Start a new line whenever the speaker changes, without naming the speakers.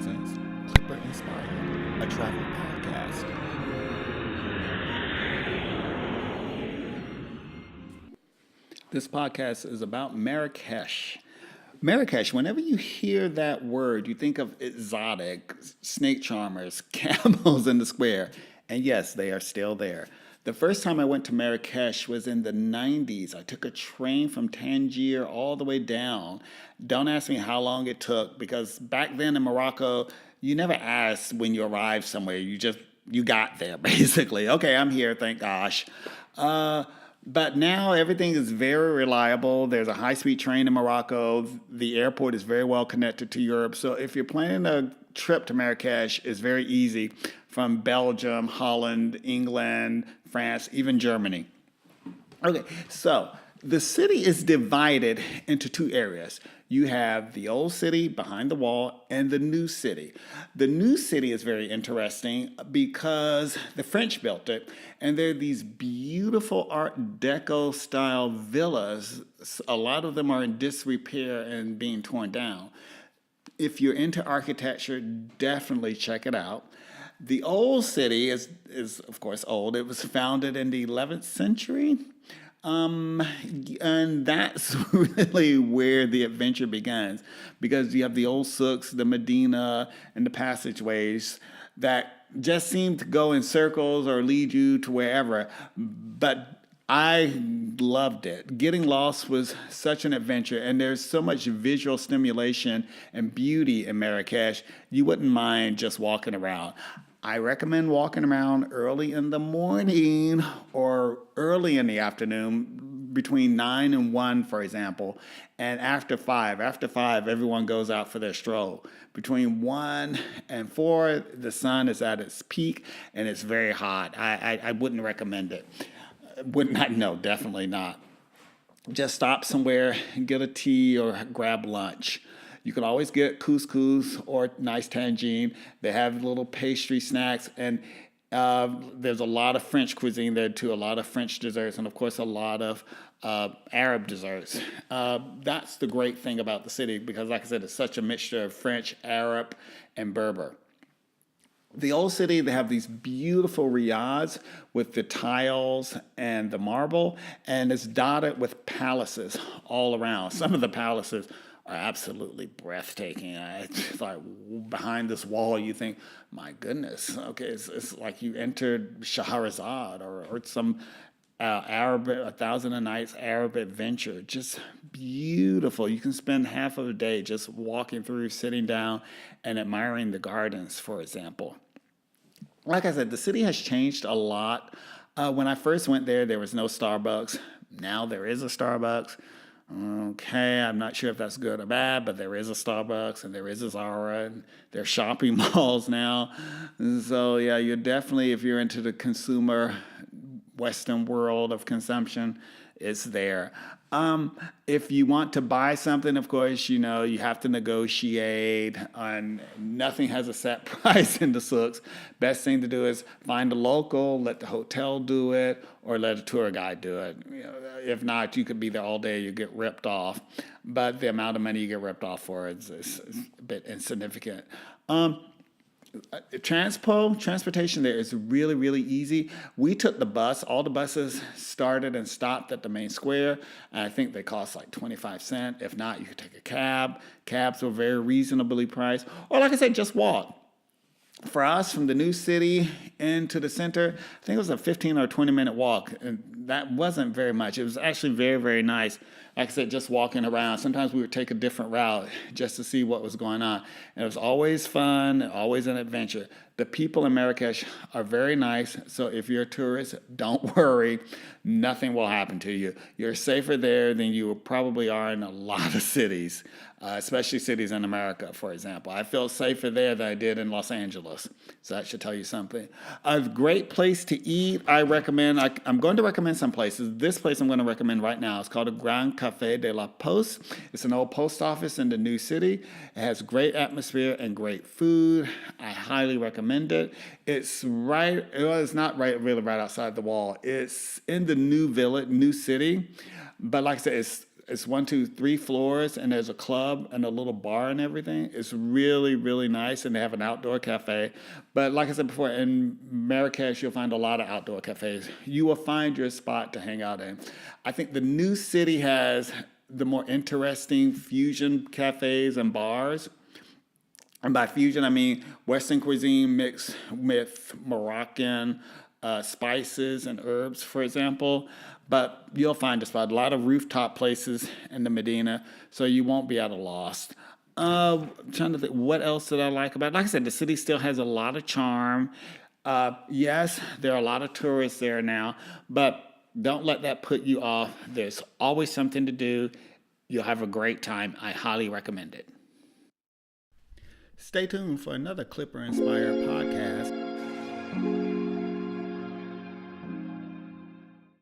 presents Clipper Inspired, a travel podcast. This podcast is about Marrakesh. Marrakesh, whenever you hear that word, you think of exotic, snake charmers, camels in the square. And yes, they are still there. The first time I went to Marrakesh was in the 90s. I took a train from Tangier all the way down. Don't ask me how long it took because back then in Morocco, you never asked when you arrived somewhere. You got there basically. Okay, I'm here, thank gosh. But now everything is very reliable. There's a high-speed train in Morocco. The airport is very well connected to Europe. So if you're planning a trip to Marrakesh, it's very easy from Belgium, Holland, England, France, even Germany. Okay, so the city is divided into two areas. You have the old city behind the wall and the new city. The new city is very interesting because the French built it, and there are these beautiful Art Deco style villas. A lot of them are in disrepair and being torn down. If you're into architecture, definitely check it out. The old city is of course old. It was founded in the 11th century. And that's really where the adventure begins because you have the old souks, the Medina, and the passageways that just seem to go in circles or lead you to wherever. But I loved it. Getting lost was such an adventure, and there's so much visual stimulation and beauty in Marrakesh, you wouldn't mind just walking around. I recommend walking around early in the morning or early in the afternoon, between 9 and 1, for example, and after 5. After 5, everyone goes out for their stroll. Between 1 and 4, the sun is at its peak, and it's very hot. I wouldn't recommend it. Would not, no, definitely not. Just stop somewhere, get a tea, or grab lunch. You can always get couscous or nice tangine. They have little pastry snacks, and there's a lot of French cuisine there too, a lot of French desserts, and of course a lot of Arab desserts. That's the great thing about the city because, like I said, it's such a mixture of French, Arab, and Berber. The old city, they have these beautiful riads with the tiles and the marble, and it's dotted with palaces all around. Some of the palaces are absolutely breathtaking. It's like behind this wall, you think, my goodness, okay, it's like you entered Shahrazad or some Arab, A Thousand and Nights Arab adventure. Just beautiful. You can spend half of a day just walking through, sitting down, and admiring the gardens, for example. Like I said, the city has changed a lot. When I first went there was no Starbucks. Now there is a Starbucks. Okay, I'm not sure if that's good or bad, but there is a Starbucks and there is a Zara and there are shopping malls now. So yeah, you're definitely, if you're into the consumer Western world of consumption, it's there. If you want to buy something, of course, you have to negotiate, and nothing has a set price in the souks. Best thing to do is find a local, let the hotel do it, or let a tour guide do it. If not, you could be there all day, you get ripped off. But the amount of money you get ripped off for is a bit insignificant. Transportation there is really, really easy. We took the bus. All the buses started and stopped at the main square. And I think they cost like 25 cents. If not, you could take a cab. Cabs were very reasonably priced. Or like I said, just walk. For us, from the new city into the center, I think it was a 15 or 20-minute walk. And that wasn't very much. It was actually very, very nice. Like I said, just walking around. Sometimes we would take a different route just to see what was going on. And it was always fun, always an adventure. The people in Marrakesh are very nice. So if you're a tourist, don't worry. Nothing will happen to you. You're safer there than you probably are in a lot of cities, especially cities in America, for example. I feel safer there than I did in Los Angeles. So that should tell you something. A great place to eat, I'm going to recommend some places. This place I'm going to recommend right now is called the Grand Café de la Poste. It's an old post office in the new city. It has great atmosphere and great food. I highly recommend it. It's not really right outside the wall. It's in the new village, new city. But like I said, it's It's one, two, three floors, and there's a club and a little bar and everything. It's really, really nice, and they have an outdoor cafe. But like I said before, in Marrakesh, you'll find a lot of outdoor cafes. You will find your spot to hang out in. I think the new city has the more interesting fusion cafes and bars. And by fusion, I mean Western cuisine mixed with Moroccan spices and herbs, for example. But you'll find a lot of rooftop places in the Medina, so you won't be at a loss. I'm trying to think, what else did I like about it? Like I said, the city still has a lot of charm. Yes, there are a lot of tourists there now, but don't let that put you off. There's always something to do. You'll have a great time. I highly recommend it. Stay tuned for another Clipper Inspired podcast